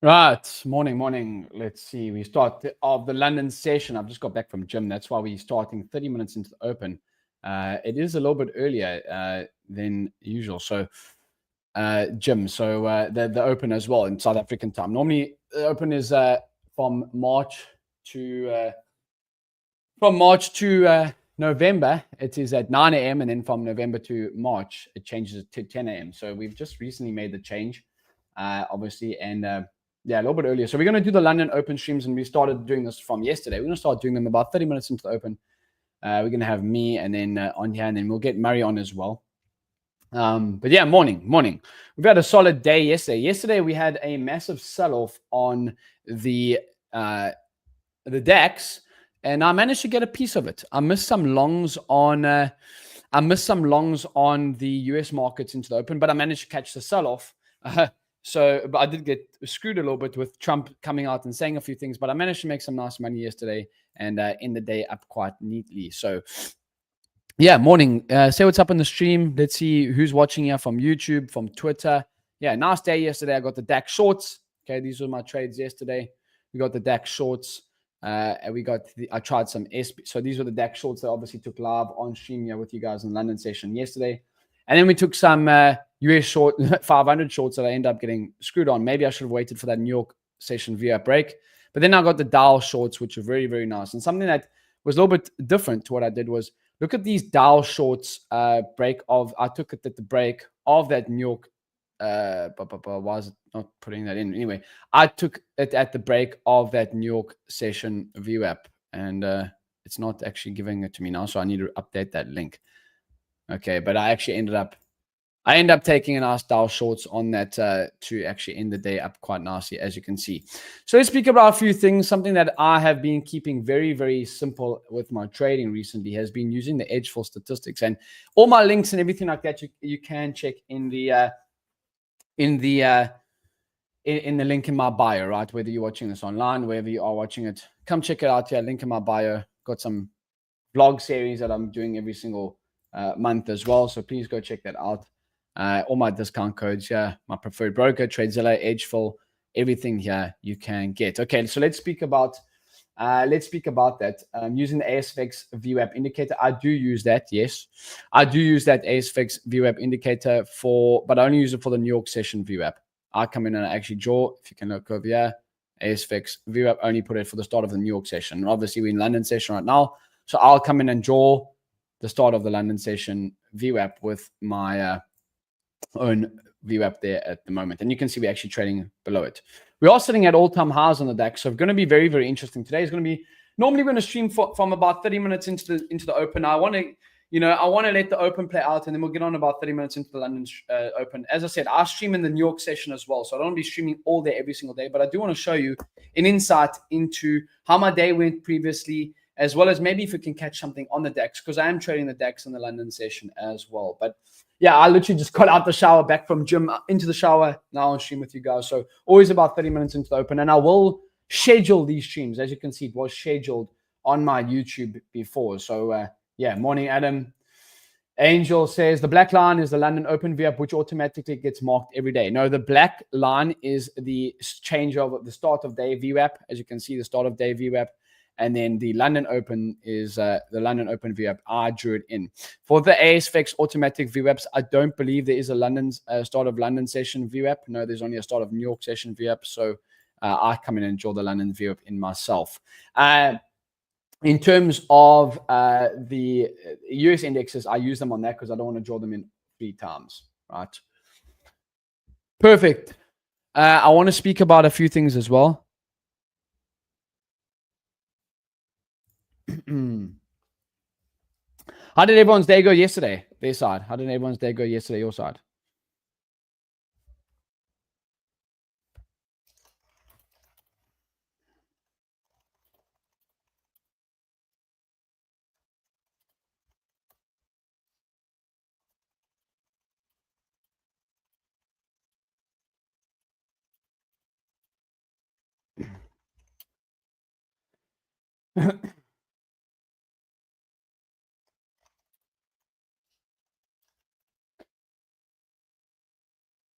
Right, morning. Let's see. We start the London session. I've just got back from gym. That's why we're starting 30 minutes into the open. It is a little bit earlier than usual. So, gym. So the open as well in South African time. Normally, the open is from March to November. It is at 9 a.m. and then from November to March, it changes to 10 a.m. So we've just recently made the change, obviously, and yeah, a little bit earlier. So we're going to do the London Open streams, and we started doing this from yesterday. We're going to start doing them about 30 minutes into the Open. We're going to have me and then on here, and then we'll get Murray on as well. But yeah, morning. We've had a solid day yesterday. Yesterday we had a massive sell-off on the DAX, and I managed to get a piece of it. I missed some longs on the US markets into the open, but I managed to catch the sell-off. But I did get screwed a little bit with Trump coming out and saying a few things, but I managed to make some nice money yesterday and end the day up quite neatly. So yeah, morning. Say what's up on the stream. Let's see who's watching here from YouTube, from Twitter. Yeah, nice day yesterday. I got the DAX shorts. Okay, these were my trades yesterday. We got the DAX shorts. And I tried some SP. So these were the DAX shorts that obviously took live on stream here with you guys in the London session yesterday. And then we took some US short 500 shorts that I ended up getting screwed on. Maybe I should have waited for that New York session view break. But then I got the Dow shorts, which are very, very nice. And something that was a little bit different to what I did was look at these Dow shorts I took it at the break of that New York. Why is it not putting that in? Anyway, I took it at the break of that New York session view app, and it's not actually giving it to me now, so I need to update that link. Okay, but I ended up taking a nice Dow shorts on that to actually end the day up quite nicely, as you can see. So let's speak about a few things. Something that I have been keeping very, very simple with my trading recently has been using the Edge for statistics, and all my links and everything like that you can check in the link in my bio, right? Whether you're watching this online, wherever you are watching it, come check it out here. Link in my bio. Got some vlog series that I'm doing every single month as well. So please go check that out. All my discount codes here, my preferred broker, Tradezilla, Edgefill, everything here you can get. Okay, so let's speak about that. Using the ASFX VWAP indicator. I do use that. Yes, I do use that ASFX VWAP indicator but I only use it for the New York session VWAP. I come in and I actually draw. If you can look over here, ASFX VWAP, only put it for the start of the New York session. And obviously, we're in London session right now. So I'll come in and draw the start of the London session VWAP with my own VWAP there at the moment. And you can see we're actually trading below it. We are sitting at all-time highs on the DAX. So it's going to be very, very interesting. Today is going to be, normally we're going to stream from about 30 minutes into the open. I want to let the open play out, and then we'll get on about 30 minutes into the London open. As I said, I stream in the New York session as well. So I don't want to be streaming all day every single day, but I do want to show you an insight into how my day went previously, as well as maybe if we can catch something on the DAX, because I am trading the DAX in the London session as well. But yeah, I literally just got out the shower, back from gym, into the shower, now on stream with you guys. So always about 30 minutes into the open. And I will schedule these streams. As you can see, it was scheduled on my YouTube before. So yeah, morning, Adam. Angel says the black line is the London Open VWAP, which automatically gets marked every day. No, the black line is the change of the start of day VWAP. As you can see, the start of day VWAP. And then the London Open is the London Open VWAP. I drew it in. For the ASFX automatic VWAPs, I don't believe there is a start of London session VWAP. No, there's only a start of New York session VWAP. So I come in and draw the London VWAP in myself. In terms of the US indexes, I use them on that because I don't want to draw them in 3 times, right? Perfect. I want to speak about a few things as well. How did everyone's day go yesterday? Their side. How did everyone's day go yesterday? Your side.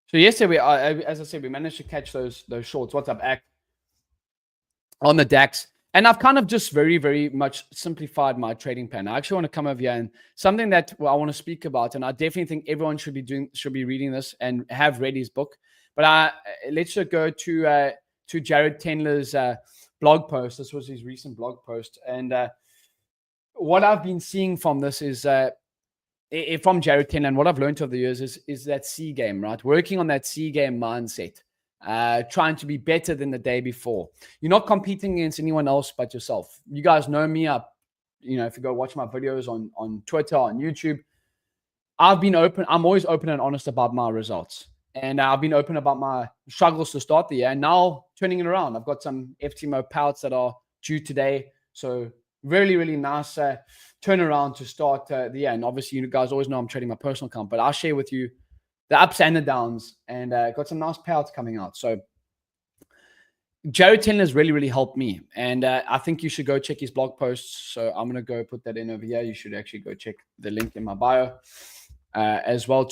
So yesterday, as I said, we managed to catch those shorts. What's up, Act? On the DAX. And I've kind of just very, very much simplified my trading plan. I actually want to come over here and something that I want to speak about, and I definitely think everyone should be reading this and have read his book. But let's just go to Jared Tendler's blog post. This was his recent blog post, and what I've been seeing from this is from Jared Tendler, and what I've learned over the years is that C game, right? Working on that C game mindset. Trying to be better than the day before. You're not competing against anyone else but yourself. You guys know me. If you go watch my videos on Twitter, on YouTube, I've been open. I'm always open and honest about my results. And I've been open about my struggles to start the year. And now turning it around, I've got some FTMO pallets that are due today. So really, really nice turnaround to start the year. And obviously, you guys always know I'm trading my personal account, but I'll share with you the ups and the downs, and got some nice payouts coming out. So Jared Tendler has really, really helped me. And I think you should go check his blog posts. So I'm going to go put that in over here. You should actually go check the link in my bio as well.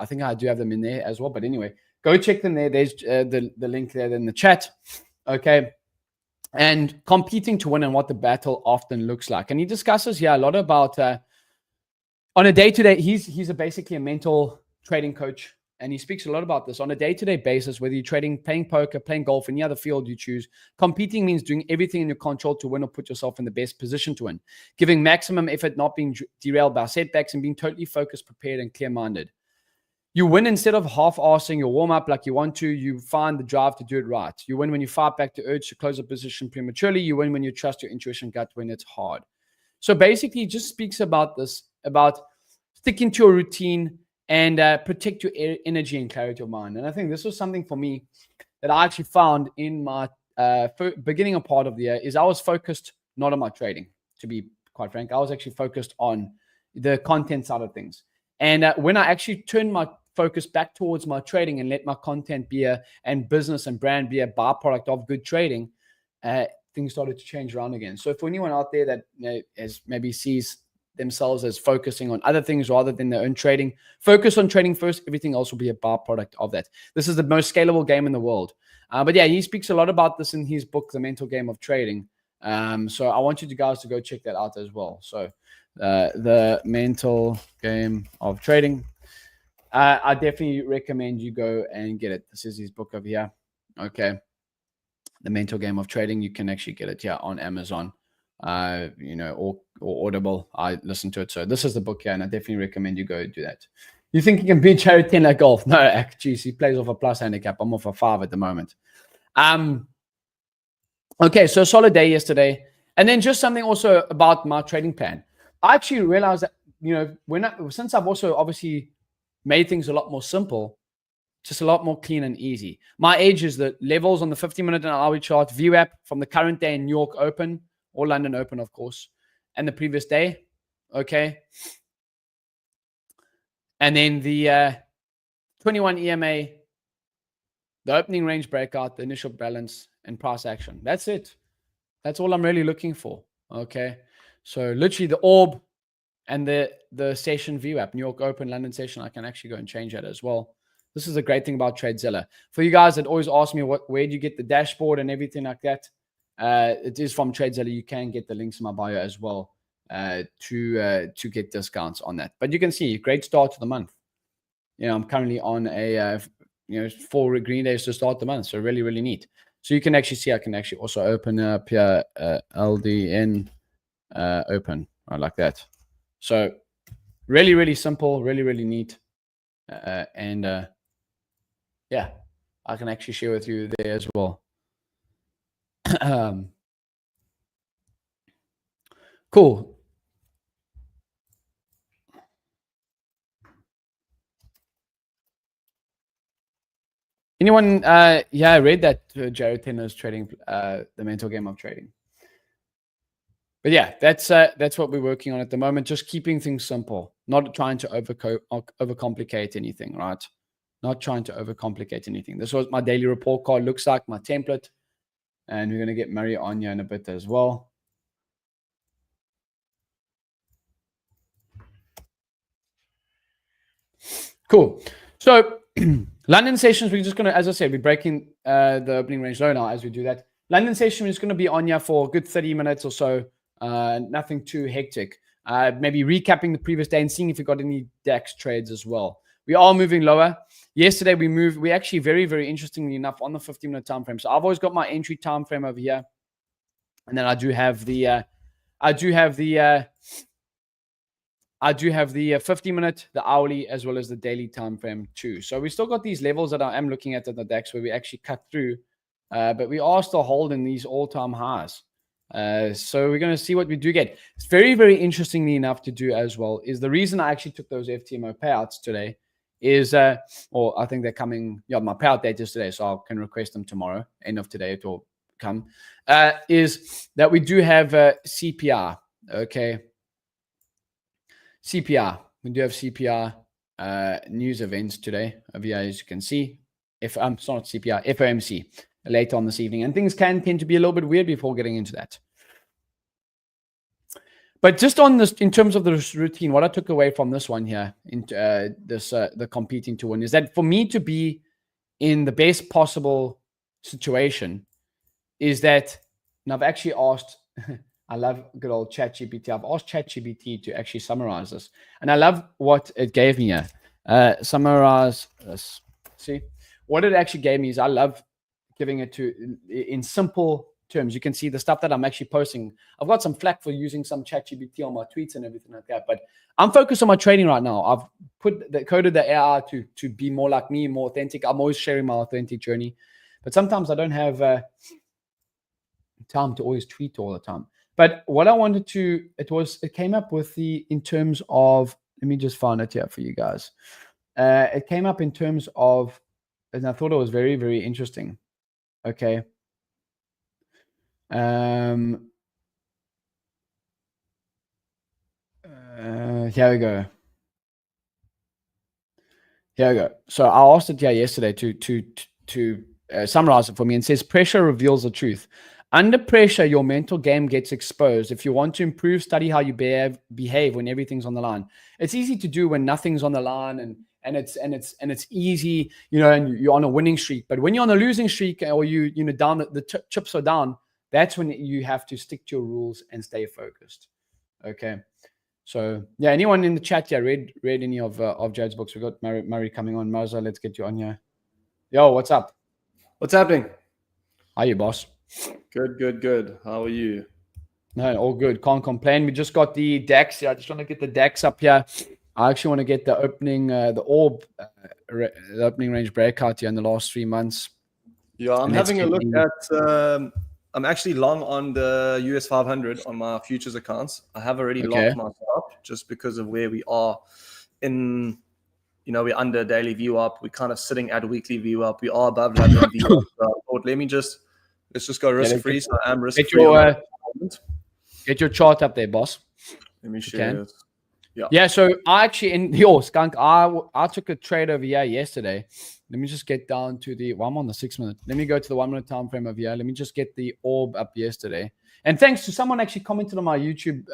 I think I do have them in there as well. But anyway, go check them there. There's the link there in the chat. Okay. And competing to win and what the battle often looks like. And he discusses here a lot about on a day-to-day, he's basically a mental trading coach, and he speaks a lot about this on a day-to-day basis, whether you're trading, playing poker, playing golf, any other field you choose. Competing means doing everything in your control to win or put yourself in the best position to win, giving maximum effort, not being derailed by setbacks, and being totally focused, prepared, and clear-minded. You win instead of half-assing your warm-up like you want to. You find the drive to do it right. You win when you fight back the urge to close a position prematurely. You win when you trust your intuition gut when it's hard. So basically, he just speaks about this, about sticking to your routine and protect your energy and clarity of mind. And I think this was something for me that I actually found in my beginning of part of the year is I was focused not on my trading, to be quite frank. I was actually focused on the content side of things. And when I actually turned my focus back towards my trading and let my content be and business and brand be a byproduct of good trading, things started to change around again. So for anyone out there that as maybe sees themselves as focusing on other things rather than their own trading, focus on trading first. Everything else will be a byproduct of that. This is the most scalable game in the world. But yeah, he speaks a lot about this in his book, The Mental Game of Trading. So I want you guys to go check that out as well. So The Mental Game of Trading. I definitely recommend you go and get it. This is his book over here. Okay. The Mental Game of Trading. You can actually get it here on Amazon. Or Audible. I listen to it. So this is the book here, and I definitely recommend you go do that. You think you can beat Jared Tendler at golf? No, geez, he plays off a plus handicap. I'm off a 5 at the moment. Okay, so solid day yesterday. And then just something also about my trading plan. I actually realized that, since I've also obviously made things a lot more simple, just a lot more clean and easy. My age is the levels on the 50-minute and hourly chart, VWAP from the current day in New York Open, or London Open, of course, and the previous day, okay? And then the 21 EMA, the opening range breakout, the initial balance, and price action. That's it. That's all I'm really looking for, okay? So literally the orb and the session VWAP, New York Open, London session, I can actually go and change that as well. This is the great thing about TradeZilla. For you guys that always ask me where do you get the dashboard and everything like that, it is from TradeZilla. You can get the links in my bio as well to get discounts on that. But you can see, great start to the month. I'm currently on a 4 green days to start the month, so really, really neat. So you can actually see, I can actually also open up here LDN open like that. So really, really simple, really, really neat, and yeah, I can actually share with you there as well. Cool. Anyone? Yeah, I read that Jared Tendler's trading, The Mental Game of Trading. But yeah, that's what we're working on at the moment. Just keeping things simple, not trying to overcomplicate anything, right? Not trying to overcomplicate anything. This was my daily report card. Looks like my template, and we're gonna get Mary on here in a bit as well. Cool. So London sessions, we're just going to, as I said, we're breaking the opening range low now as we do that. London session is going to be on here for a good 30 minutes or so. Nothing too hectic. Maybe recapping the previous day and seeing if we got any DAX trades as well. We are moving lower. Yesterday we actually very, very interestingly enough on the 15-minute time frame. So I've always got my entry time frame over here. And then I do have the 50-minute, the hourly, as well as the daily time frame too. So we still got these levels that I am looking at the DAX where we actually cut through, but we are still holding these all-time highs. So we're going to see what we do get. It's very, very interestingly enough to do as well is the reason I actually took those FTMO payouts today is, or I think they're coming, my payout date is today, so I can request them tomorrow, end of today it will come, is that we do have CPR, okay? CPR, we do have CPR news events today over here, as you can see. It's not CPR, FOMC later on this evening, and things can tend to be a little bit weird before getting into that. But just on this, in terms of the routine, what I took away from this one here, the competing to win, is that for me to be in the best possible situation, is that, and I've actually asked, I love good old ChatGPT. I've asked ChatGPT to actually summarize this, and I love what it gave me here. Summarize this. See, what it actually gave me is I love giving it in simple terms. You can see the stuff that I'm actually posting. I've got some flack for using some ChatGPT on my tweets and everything like that, but I'm focused on my trading right now. I've coded the AI to be more like me, more authentic. I'm always sharing my authentic journey, but sometimes I don't have time to always tweet all the time. But what I wanted to, it came up with in terms of, let me just find it here for you guys. It came up in terms of, and I thought it was very, very interesting. Okay. Here we go. Here we go. So I asked it here yesterday to summarize it for me, and says pressure reveals the truth. Under pressure, your mental game gets exposed. If you want to improve, study how you behave when everything's on the line. It's easy to do when nothing's on the line and it's easy, and you're on a winning streak. But when you're on a losing streak, or down, the chips are down, that's when you have to stick to your rules and stay focused. Okay. So yeah, anyone in the chat here read any of Jade's books? We got Murray coming on. Moza, let's get you on here. Yo, what's up? What's happening? How are you, boss? Good. How are you? No, all good. Can't complain. We just got the DAX here. I just want to get the DAX up here. I actually want to get the opening, the orb, the opening range breakout here in the last 3 months. Yeah, I'm having a look at. I'm actually long on the US 500 on my futures accounts. I have already locked myself up just because of where we are in. We're under daily view up. We're kind of sitting at weekly view up. We are above London view up. So I thought, let's just go risk free. So I am risk free. Get your chart up there, boss. Let me share this. Yeah. So I actually Skunk, I took a trade over here yesterday. Let me just get down to I'm on the 6 minute. Let me go to the 1 minute time frame over here. Let me just get the orb up yesterday. And thanks to someone actually commented on my YouTube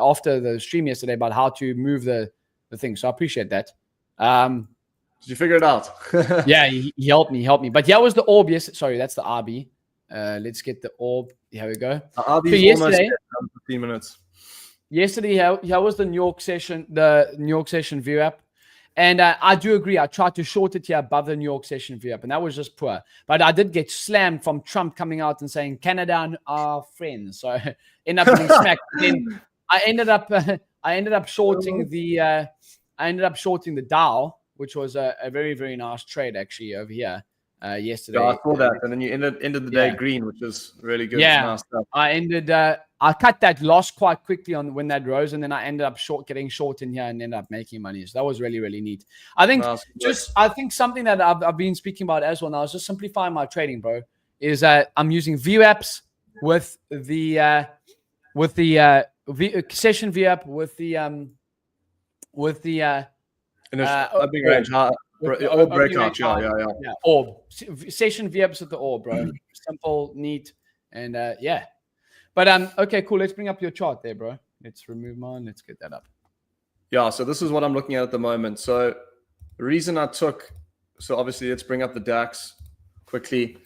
after the stream yesterday about how to move the thing. So I appreciate that. Did you figure it out? Yeah, he helped me. But yeah, was the orb. Yes, sorry, that's the RB. Let's get the orb. Here we go. The RB is almost 15 minutes. Yesterday, here was the New York session view app. And I do agree. I tried to short it here above the New York session view app, and that was just poor. But I did get slammed from Trump coming out and saying Canada are friends. So I ended up getting smacked. Then I ended up shorting the Dow, which was a very, very nice trade actually over here yesterday. Yeah, I saw that, and then you ended the day green, which is really good. Yeah, nice stuff. I cut that loss quite quickly on when that rose, and then I ended up getting short in here and ended up making money. So that was really, really neat. I think something that I've been speaking about as well now is just simplifying my trading, bro. Is I'm using view apps with the session view app with the big range. Orb breakout. Yeah. Orb session view apps with the orb, bro. Simple, neat, and yeah. But okay, cool. Let's bring up your chart there, bro. Let's remove mine. Let's get that up. Yeah, so this is what I'm looking at the moment. So the reason I took So obviously, let's bring up the DAX quickly.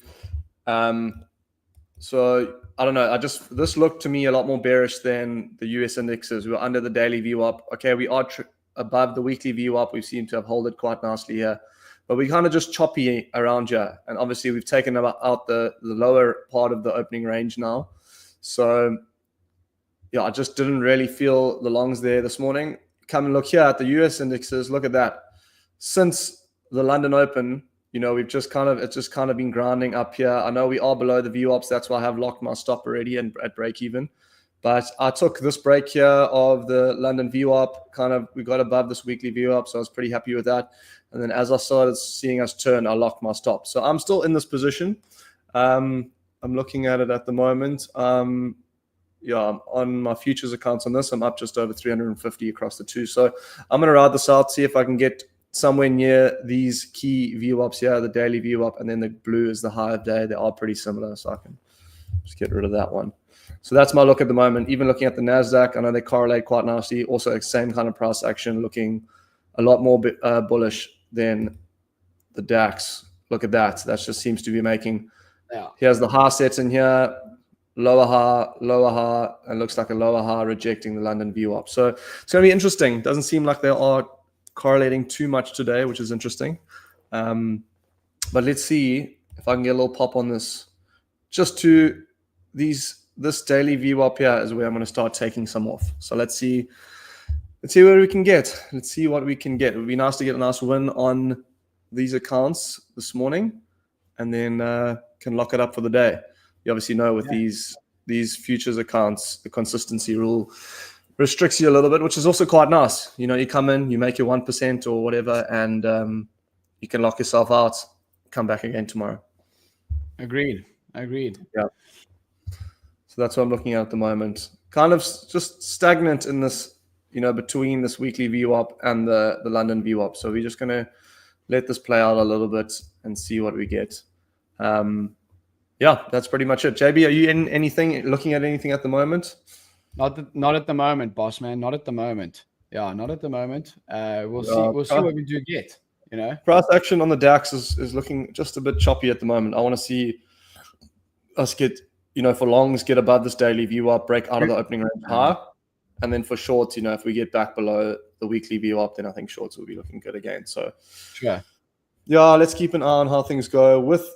So I don't know. This looked to me a lot more bearish than the US indexes. We were under the daily VWAP. Okay, we are above the weekly VWAP. We seem to have held it quite nicely here, but we kind of just choppy around here. And obviously, we've taken out the lower part of the opening range now. So yeah, I just didn't really feel the longs there this morning. Come and look here at the US indexes. Look at that. Since the London Open, it's just kind of been grinding up here. I know we are below the VWAPs. That's why I have locked my stop already and at break even. But I took this break here of the London VWAP. We got above this weekly VWAP, so I was pretty happy with that. And then as I started seeing us turn, I locked my stop. So I'm still in this position. I'm looking at it at the moment. On my futures accounts on this, I'm up just over 350 across the two. So I'm going to ride this out, see if I can get somewhere near these key VWAPs here, the daily VWAP, and then the blue is the high of day. They are pretty similar, so I can just get rid of that one. So that's my look at the moment. Even looking at the NASDAQ, I know they correlate quite nicely. Also, same kind of price action, looking a lot more bullish than the DAX. Look at that. That just seems to be making. Yeah. Here's the high sets in here, lower high, and looks like a lower high rejecting the London VWAP. So it's going to be interesting. Doesn't seem like they are correlating too much today, which is interesting. But let's see if I can get a little pop on this. Just to this daily VWAP here is where I'm going to start taking some off. So let's see where we can get. Let's see what we can get. It would be nice to get a nice win on these accounts this morning, and then can lock it up for the day. You obviously know with these futures accounts, the consistency rule restricts you a little bit, which is also quite nice. You come in, you make your 1% or whatever, and you can lock yourself out, come back again tomorrow. Agreed. Yeah. So that's what I'm looking at the moment. Kind of just stagnant in this, between this weekly VWAP and the London VWAP. So we're just going to let this play out a little bit and see what we get. That's pretty much it. JB, are you looking at anything at the moment? Not at the moment, boss man. Not at the moment. Yeah, not at the moment. We'll see what we do get. Price action on the DAX is looking just a bit choppy at the moment. I want to see us get, for longs, get above this daily VWAP, break out of the opening range high, and then for shorts, if we get back below the weekly VWAP, then I think shorts will be looking good again. So, sure. Yeah, let's keep an eye on how things go with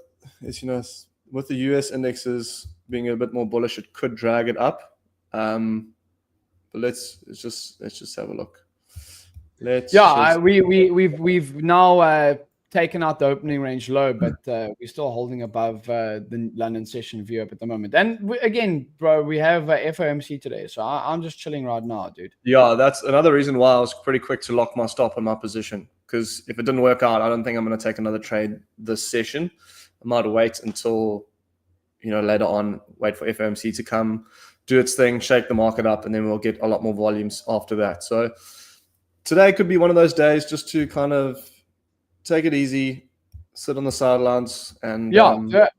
the US indexes being a bit more bullish. It could drag it up. But let's just have a look. We've now taken out the opening range low, but we're still holding above the London session view up at the moment. And again, bro, we have FOMC today, so I'm just chilling right now, dude. Yeah, that's another reason why I was pretty quick to lock my stop on my position, because if it didn't work out, I don't think I'm going to take another trade this session. I might wait until later on, wait for FOMC to come, do its thing, shake the market up, and then we'll get a lot more volumes after that. So today could be one of those days just to kind of take it easy, sit on the sidelines, and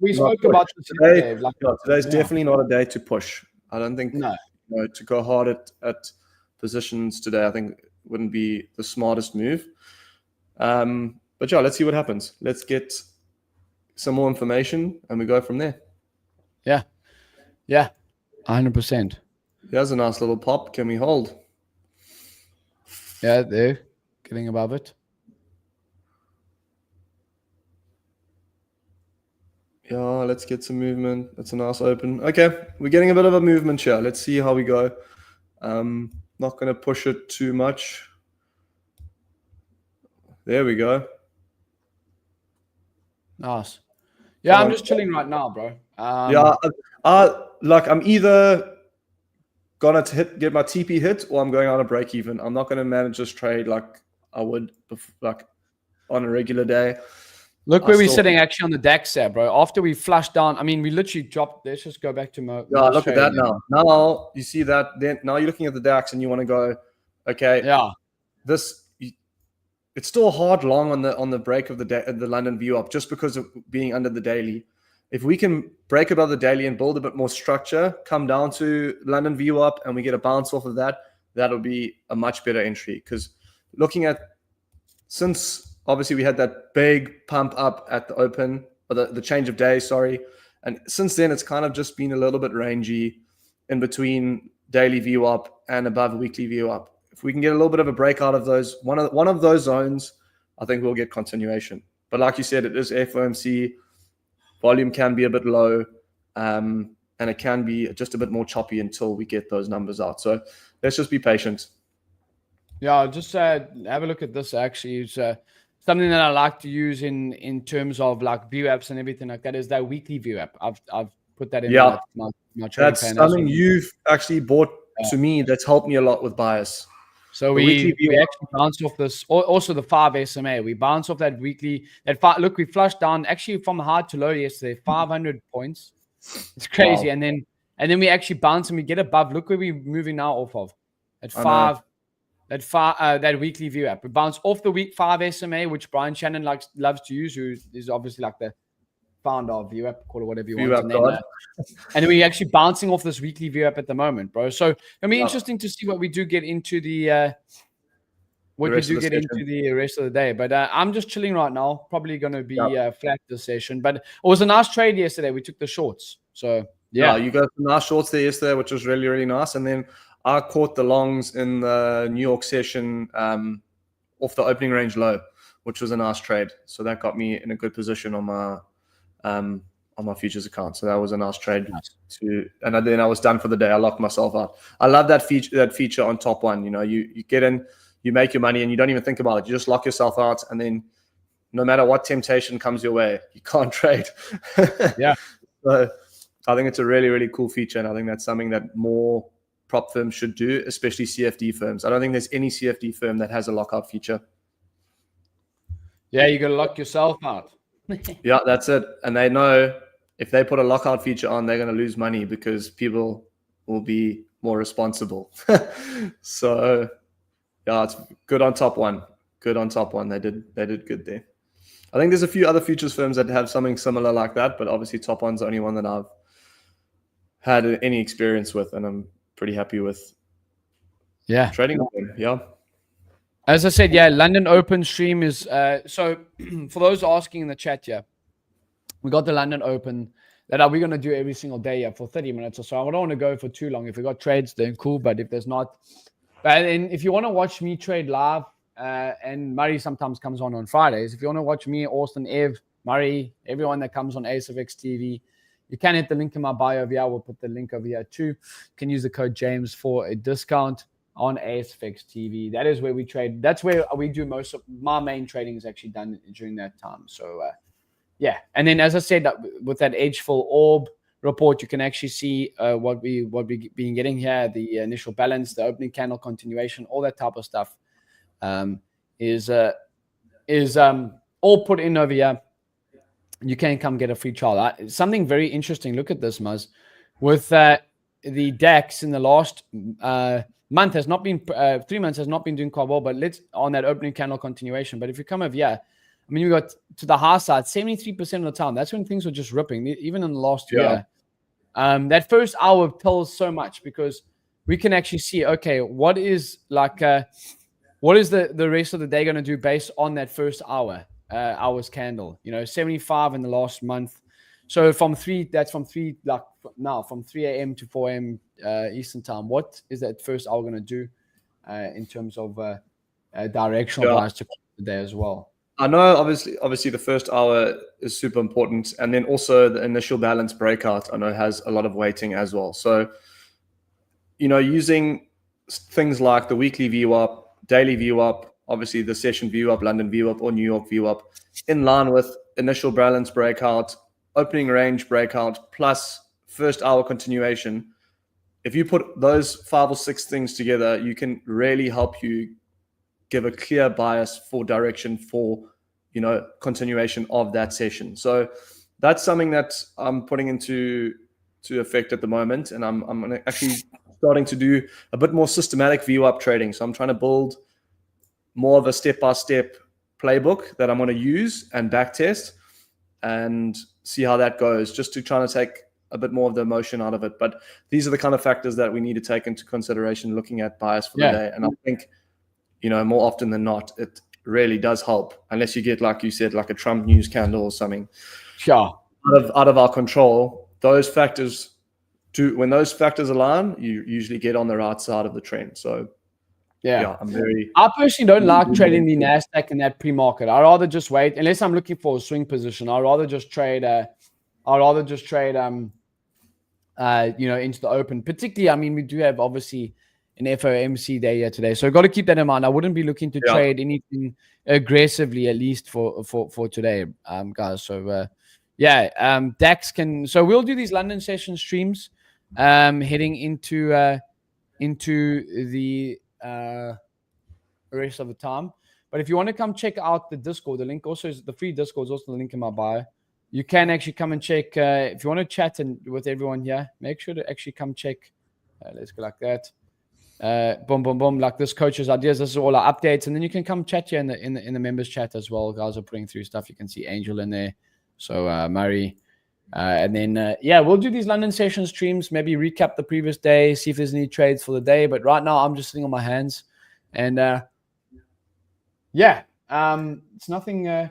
we spoke about this today. Today's definitely not a day to push. I don't think to go hard at positions today, I think wouldn't be the smartest move. But let's see what happens. Let's get some more information, and we go from there. Yeah. 100%. There's a nice little pop. Can we hold? Yeah, there. Getting above it. Yeah, let's get some movement. That's a nice open. Okay, we're getting a bit of a movement here. Let's see how we go. Not going to push it too much. There we go. Nice. Yeah, I'm just chilling right now, bro. I'm either gonna get my TP hit or I'm going on a break even. I'm not gonna manage this trade like I would on a regular day. Look where we're sitting actually on the DAX there, bro. After we flushed down, I mean, we literally dropped. Let's just go back to look at that now. Now you see that. Then now you're looking at the DAX and you want to go, okay. Yeah. It's still hard long on the break of the London VWAP just because of being under the daily. If we can break above the daily and build a bit more structure, come down to London VWAP, and we get a bounce off of that, that'll be a much better entry. Because looking at since obviously we had that big pump up at the open, or the change of day, sorry. And since then, it's kind of just been a little bit rangy in between daily VWAP and above weekly VWAP. If we can get a little bit of a breakout of those, one of those zones, I think we'll get continuation. But like you said, it is FOMC. Volume can be a bit low, and it can be just a bit more choppy until we get those numbers out. So let's just be patient. Yeah, just have a look at this. Actually, it's something that I like to use in terms of like VWAPs and everything like that. Is that weekly VWAP? I've put that in my that's something you've actually brought to me. That's helped me a lot with bias. So we actually bounce off this. Also the 5 SMA. We bounce off that weekly. Look, we flushed down actually from high to low yesterday, 500 points. It's crazy. Wow. And then we actually bounce and we get above. Look where we're moving now off of at 5. That weekly VWAP. We bounce off the week 5 SMA, which Brian Shannon loves to use, who is obviously like the founder of VWAP, call it whatever you want. And then we're actually bouncing off this weekly VWAP at the moment, bro. So it'll be interesting to see what we do get into the rest of the day. But I'm just chilling right now. Probably going to be flat this session. But it was a nice trade yesterday. We took the shorts. So yeah, you got some nice shorts there yesterday, which was really, really nice. And then I caught the longs in the New York session off the opening range low, which was a nice trade. So that got me in a good position on my futures account. So that was a nice trade. And then I was done for the day. I locked myself out. I love that feature on top one. You know, you get in, you make your money, and you don't even think about it. You just lock yourself out, and then no matter what temptation comes your way, you can't trade. Yeah. So I think it's a really, really cool feature, and I think that's something that more prop firms should do, especially CFD firms. I don't think there's any CFD firm that has a lockout feature. Yeah, you got to lock yourself out. Yeah, that's it. And they know if they put a lockout feature on, they're going to lose money because people will be more responsible. So, yeah, it's good on top one. Good on top one. They did good there. I think there's a few other futures firms that have something similar like that, but obviously top one's the only one that I've had any experience with, and I'm pretty happy with trading with them. Yeah. As I said, London Open stream is so for those asking in the chat, we got the London Open that we're going to do every single day for 30 minutes or so. I don't want to go for too long. If we got trades, then cool. But if there's not, and if you want to watch me trade live, and Murray sometimes comes on Fridays. If you want to watch me, Austin, Ev, Murray, everyone that comes on ASFX TV, you can hit the link in my bio over here. We'll put the link over here too. You can use the code James for a discount on ASFX TV. That is where we trade. That's where we do most of my main trading is actually done during that time. So and then as I said, with that Edgeful Orb report, you can actually see what we've been getting here, the initial balance, the opening candle continuation, all that type of stuff is all put in over here. You can come get a free trial. Something very interesting. Look at this, Muzz. With the DAX in the last month has not been 3 months has not been doing quite well, but let's on that opening candle continuation. But if you come over here, I mean, we got to the high side 73% of the time. That's when things were just ripping, even in the last year. That first hour tells so much because we can actually see, okay, what is the rest of the day going to do based on that first hour's candle? 75 in the last month. So from 3 a.m. to 4 a.m. Eastern time, what is that first hour going to do in terms of directional bias to the day as well? I know obviously the first hour is super important, and then also the initial balance breakout I know has a lot of weighting as well. So, using things like the weekly VWAP, daily VWAP, obviously the session VWAP, London VWAP, or New York VWAP, in line with initial balance breakout, opening range breakout, plus first hour continuation. If you put those 5 or 6 things together, you can really help you give a clear bias for direction for, continuation of that session. So that's something that I'm putting into effect at the moment. And I'm actually starting to do a bit more systematic VWAP trading. So I'm trying to build more of a step-by-step playbook that I'm going to use and backtest and see how that goes, just to try to take a bit more of the emotion out of it. But these are the kind of factors that we need to take into consideration looking at bias for the day. And I think, more often than not, it really does help, unless you get, like you said, like a Trump news scandal or something. Sure. Out of our control. Those factors when those factors align, you usually get on the right side of the trend. So yeah, I personally don't like trading the Nasdaq in that pre-market. I'd rather just wait, unless I'm looking for a swing position. I'd rather just trade into the open. Particularly, I mean, we do have obviously an FOMC day here today, so I've got to keep that in mind. I wouldn't be looking to trade anything aggressively, at least for today, guys. So DAX can. So we'll do these London session streams, heading into the rest of the time. But if you want to come check out the Discord, the link also is the free Discord is also the link in my bio. You can actually come and check if you want to chat with everyone here. Make sure to actually come check. Let's go like that. Boom, boom, boom. Like this, coaches' ideas. This is all our updates, and then you can come chat here in the members chat as well. Guys are putting through stuff. You can see Angel in there. So Murray, and then we'll do these London session streams. Maybe recap the previous day, see if there's any trades for the day. But right now, I'm just sitting on my hands, and it's nothing.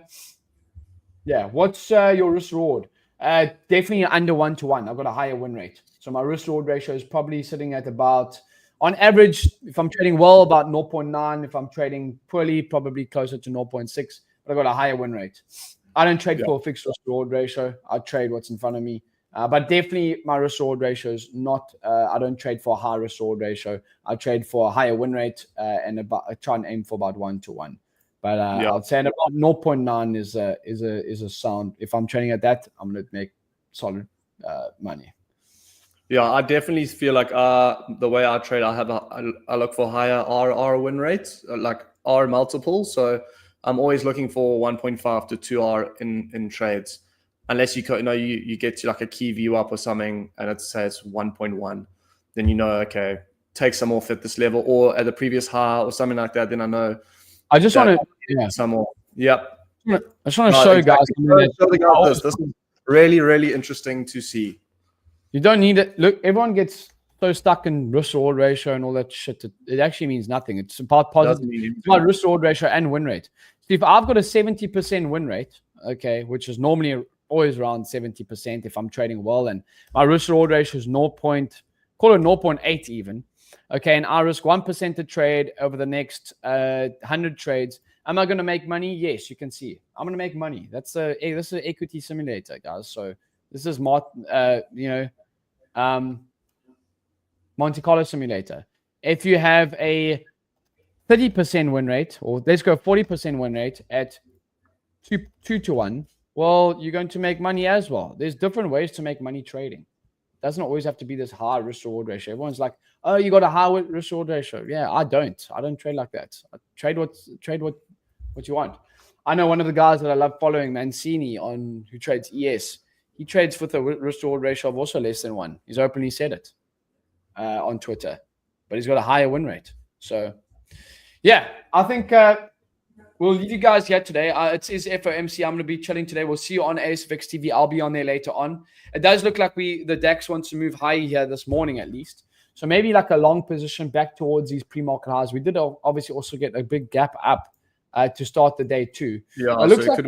What's your risk reward? Definitely under 1-to-1. I've got a higher win rate. So my risk reward ratio is probably sitting at about, on average, if I'm trading well, about 0.9. If I'm trading poorly, probably closer to 0.6. But I've got a higher win rate. I don't trade for a fixed risk reward ratio. I trade what's in front of me. But definitely my risk reward ratio is not, I don't trade for a high risk reward ratio. I trade for a higher win rate and I try and aim for about 1-to-1. But I'd say about 0.9 is a sound. If I'm trading at that, I'm going to make solid money. Yeah, I definitely feel like the way I trade, I look for higher R win rates, like R multiples. So I'm always looking for 1.5 to 2R in trades, unless you get to like a key view up or something and it says 1.1, then okay, take some off at this level or at the previous high or something like that. Then I know. I just want to some more. Yep. I just want to show you guys. This is really, really interesting to see. You don't need it. Look, everyone gets so stuck in risk reward ratio and all that shit. It actually means nothing. It's about positive. It's about risk reward ratio and win rate. So if I've got a 70% win rate, okay, which is normally always around 70% if I'm trading well, and my risk reward ratio is 0.8 even. Okay, and I risk 1% to trade over the next 100 trades. Am I going to make money? Yes, you can see. I'm going to make money. This is an equity simulator, guys. So this is Monte Carlo simulator. If you have a 30% win rate, or let's go 40% win rate at 2-to-1, well, you're going to make money as well. There's different ways to make money trading. It doesn't always have to be this high risk reward ratio. Everyone's like, oh, you got a high risk reward ratio. Yeah, I don't trade like that. I trade what you want. I know one of the guys that I love following, Mancini, who trades ES. He trades with a risk reward ratio of also less than 1. He's openly said it on Twitter, but he's got a higher win rate. So, yeah, I think we'll leave you guys here today. It is FOMC. I'm going to be chilling today. We'll see you on ASFX TV. I'll be on there later on. It does look like the DAX wants to move higher here this morning at least. So maybe like a long position back towards these pre-market highs. We did obviously also get a big gap up to start the day too. Yeah, it looks like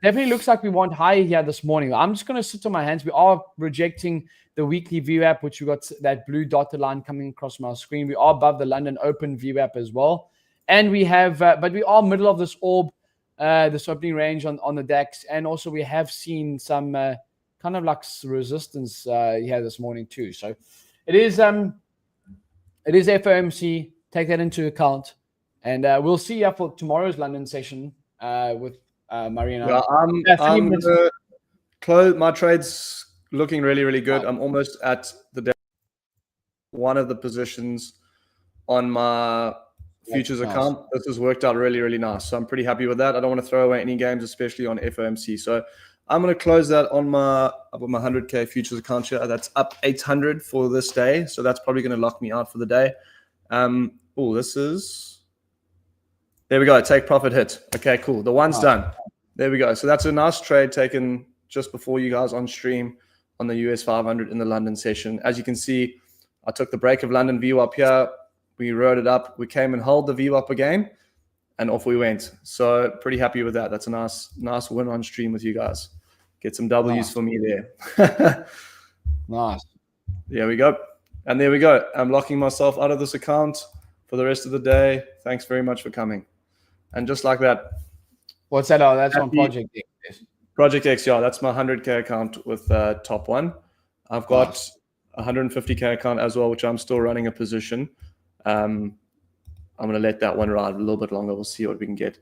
definitely looks like we want higher here this morning. I'm just going to sit on my hands. We are rejecting the weekly view app, which we got that blue dotted line coming across my screen. We are above the London Open view app as well. And we have, but we are middle of this orb, this opening range on the DAX. And also we have seen some kind of like resistance here this morning too. So it is FOMC. Take that into account. And we'll see you for tomorrow's London session with Murray and I. Yeah, I'm going to close my trades looking really, really good. I'm almost at one of the positions on my futures account. This has worked out really, really nice. So I'm pretty happy with that. I don't want to throw away any games, especially on FOMC. So I'm going to close that on my 100K futures account here. That's up 800 for this day. So that's probably going to lock me out for the day. There we go. Take profit hit. Okay, cool. The one's done. There we go. So that's a nice trade taken just before you guys on stream on the US 500 in the London session. As you can see, I took the break of London view up here. We rode it up. We came and held the view up again. and off we went. So pretty happy with that. That's a nice win on stream with you guys. Get some W's for me there. Nice. There we go. And there we go. I'm locking myself out of this account for the rest of the day. Thanks very much for coming. And just like that. What's that? Oh, that's on Project X. Project X, yeah. That's my 100K account with Top One. I've got a 150K account as well, which I'm still running a position. I'm going to let that one ride a little bit longer. We'll see what we can get.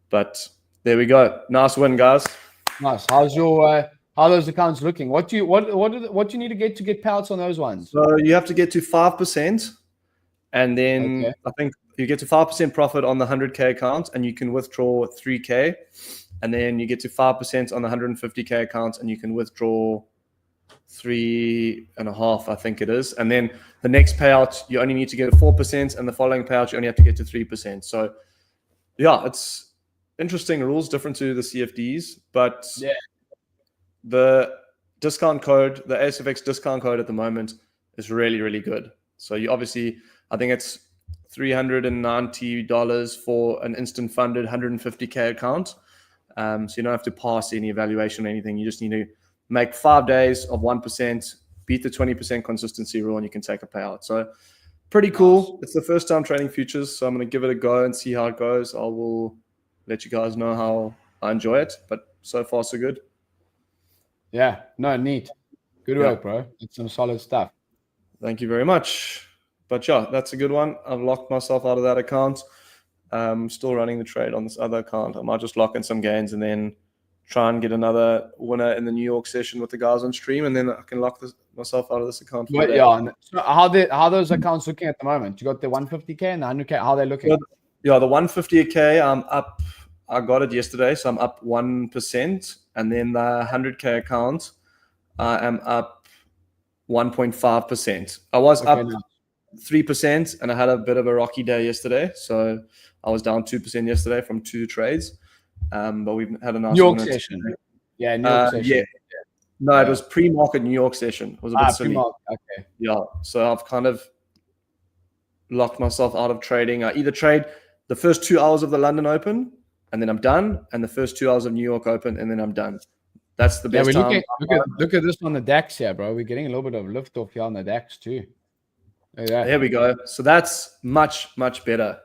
But there we go. Nice win, guys. Nice. How's your how are those accounts looking? What do you need to get payouts on those ones? So you have to get to 5%, and then I think you get to 5% profit on the 100K account, and you can withdraw 3K, and then you get to 5% on the 150K account, and you can withdraw 3.5, I think it is. And then the next payout, you only need to get 4%, and the following payout, you only have to get to 3%. So yeah, it's interesting rules, different to the CFDs, but the discount code, the ASFX discount code at the moment is really, really good. So you obviously, I think it's $390 for an instant funded 150K account. So you don't have to pass any evaluation or anything. You just need to make 5 days of 1%, beat the 20% consistency rule, and you can take a payout. So pretty cool. It's the first time trading futures, so I'm going to give it a go and see how it goes. I will let you guys know how I enjoy it, but so far so good. Yeah, no, neat. Good work, bro. It's some solid stuff. Thank you very much. But yeah, that's a good one. I've locked myself out of that account. Still running the trade on this other account. I might just lock in some gains and then try and get another winner in the New York session with the guys on stream, and then I can lock myself out of this account. But yeah, so how are those accounts looking at the moment? You got the 150K and the 100K. How are they looking? Yeah, the 150K, I'm up. I got it yesterday, so I'm up 1%, and then the 100K account, I am up 1.5%. I was up 3%, and I had a bit of a rocky day yesterday, so I was down 2% yesterday from 2 trades. But we've had a nice New York session. Yeah, New York session. Yeah. No, it was pre-market New York session. It was a bit silly. Okay. Yeah, so I've kind of locked myself out of trading. I either trade the first 2 hours of the London Open, and then I'm done, and the first 2 hours of New York Open, and then I'm done. That's the best time. Look at this on the DAX here, bro. We're getting a little bit of lift off here on the DAX too. There we go. So that's much, much better.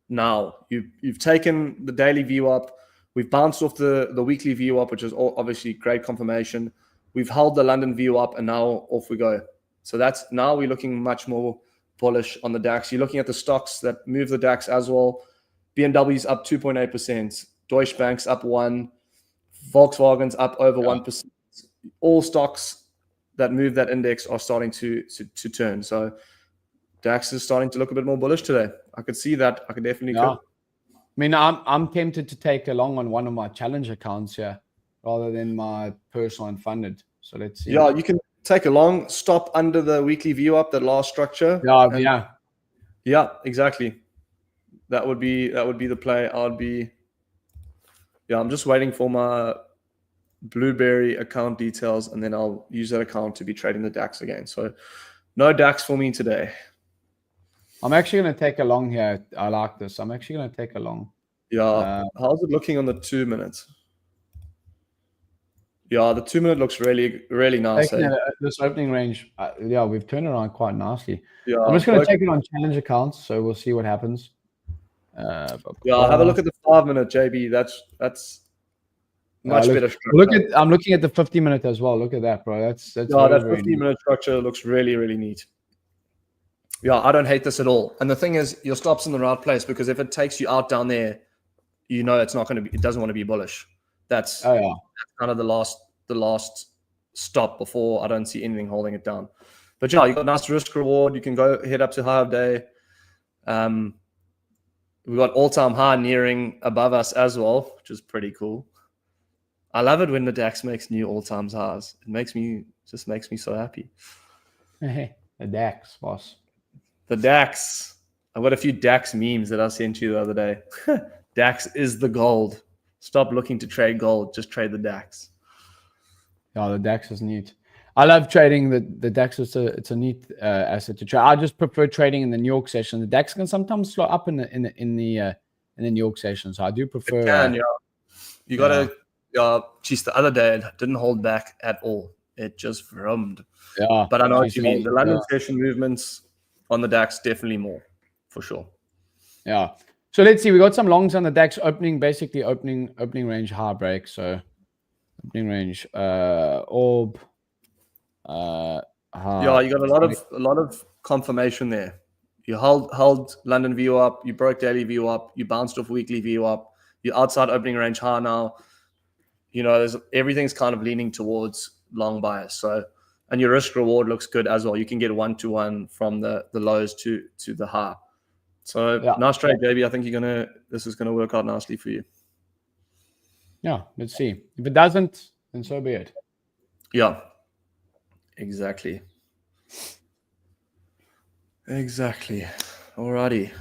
Now you've taken the daily view up. We've bounced off the weekly view up, which is obviously great confirmation. We've held the London view up, and now off we go. So now we're looking much more bullish on the DAX. You're looking at the stocks that move the DAX as well. BMW's up 2.8%. Deutsche Bank's up 1%. Volkswagen's up over 1%. All stocks that move that index are starting to turn. So DAX is starting to look a bit more bullish today. I could see that. I could definitely. I mean, I'm tempted to take a long on one of my challenge accounts here rather than my personal unfunded. So let's see. Yeah, you can take a long stop under the weekly view up, that last structure. Yeah, exactly. That would be the play. I'm just waiting for my Blueberry account details, and then I'll use that account to be trading the DAX again. So no DAX for me today. I'm actually going to take a long here. I like this. I'm actually going to take a long. Yeah. How's it looking on the 2 minutes? Yeah, the 2 minute looks really, really nice. This opening range, we've turned around quite nicely. Yeah, I'm just going to take it on challenge accounts, so we'll see what happens. Have a look at the 5 minute, JB. That's much better structure. I'm looking at the 50 minute as well. Look at that, bro. That's that 50 minute structure looks really, really neat. Yeah, I don't hate this at all. And the thing is, your stop's in the right place, because if it takes you out down there, you know it's not going to be. It doesn't want to be bullish. That's kind of the last stop before I don't see anything holding it down. But yeah, you got nice risk reward. You can go head up to high of day. We've got all-time high nearing above us as well, which is pretty cool. I love it when the DAX makes new all-time highs. It just makes me so happy. Hey, the DAX, boss. The DAX. I've got a few DAX memes that I sent you the other day. DAX is the gold. Stop looking to trade gold. Just trade the DAX. Yeah, the DAX is neat. I love trading the DAX. It's a neat asset to trade. I just prefer trading in the New York session. The DAX can sometimes slow up in the in the New York session. So I do prefer. It can, you gotta. Geez, the other day it didn't hold back at all. It just rummed. Yeah, but I know what you mean. The London session movements on the DAX definitely more, for sure. Yeah. So let's see. We got some longs on the DAX opening range high break. So opening range orb. Yeah, you got a lot of confirmation there. You held London view up, you broke daily view up, you bounced off weekly view up, you're outside opening range high now. Everything's kind of leaning towards long bias. So, and your risk reward looks good as well. You can get 1-to-1 from the lows to the high. So nice trade, JB. I think this is gonna work out nicely for you. Yeah, let's see. If it doesn't, then so be it. Yeah, exactly. Alrighty.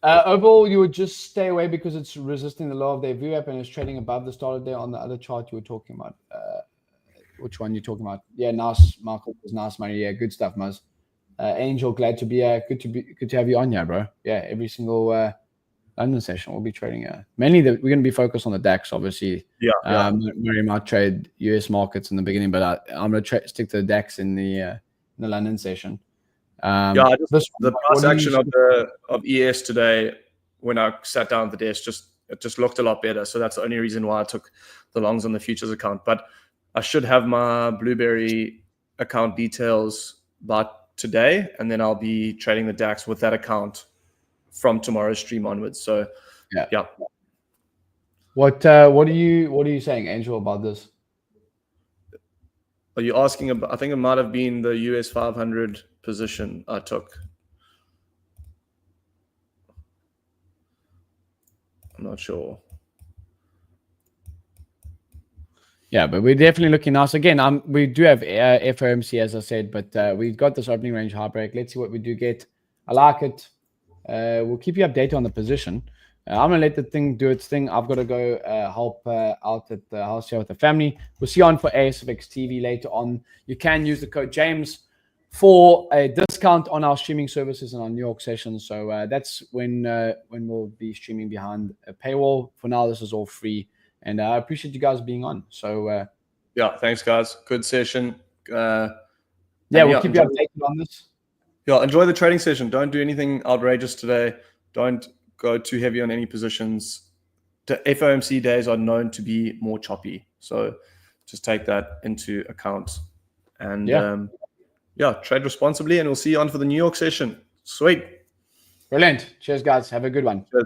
Overall, you would just stay away because it's resisting the low of their view app and it's trading above the started day on the other chart you were talking about. Which one you're talking about? Yeah, nice, Michael. Was nice money. Yeah, good stuff, Muzz. Angel, glad to be good to have you on here, bro. Yeah, every single London session we'll be trading. Mainly we're going to be focused on the DAX, obviously. Yeah. Mary might trade US markets in the beginning, but I'm going to stick to the DAX in the London session. The price action of ES today, when I sat down at the desk, it just looked a lot better. So that's the only reason why I took the longs on the futures account. But I should have my Blueberry account details by today, and then I'll be trading the DAX with that account from tomorrow's stream onwards. So yeah. What are you saying, Angel, about this? Are you asking about? I think it might have been the US 500 position I took. I'm not sure. Yeah, but we're definitely looking nice. Again, we do have FOMC, as I said, but we've got this opening range high break. Let's see what we do get. I like it. We'll keep you updated on the position. I'm going to let the thing do its thing. I've got to go help out at the house here with the family. We'll see you on for ASFX TV later on. You can use the code James for a discount on our streaming services and our New York sessions. So that's when we'll be streaming behind a paywall. For now, this is all free. And I appreciate you guys being on. So yeah, thanks, guys. Good session. We'll keep you updated on this. Yeah, enjoy the trading session. Don't do anything outrageous today. Don't go too heavy on any positions. The FOMC days are known to be more choppy. So just take that into account. And trade responsibly. And we'll see you on for the New York session. Sweet. Brilliant. Cheers, guys. Have a good one. Cheers.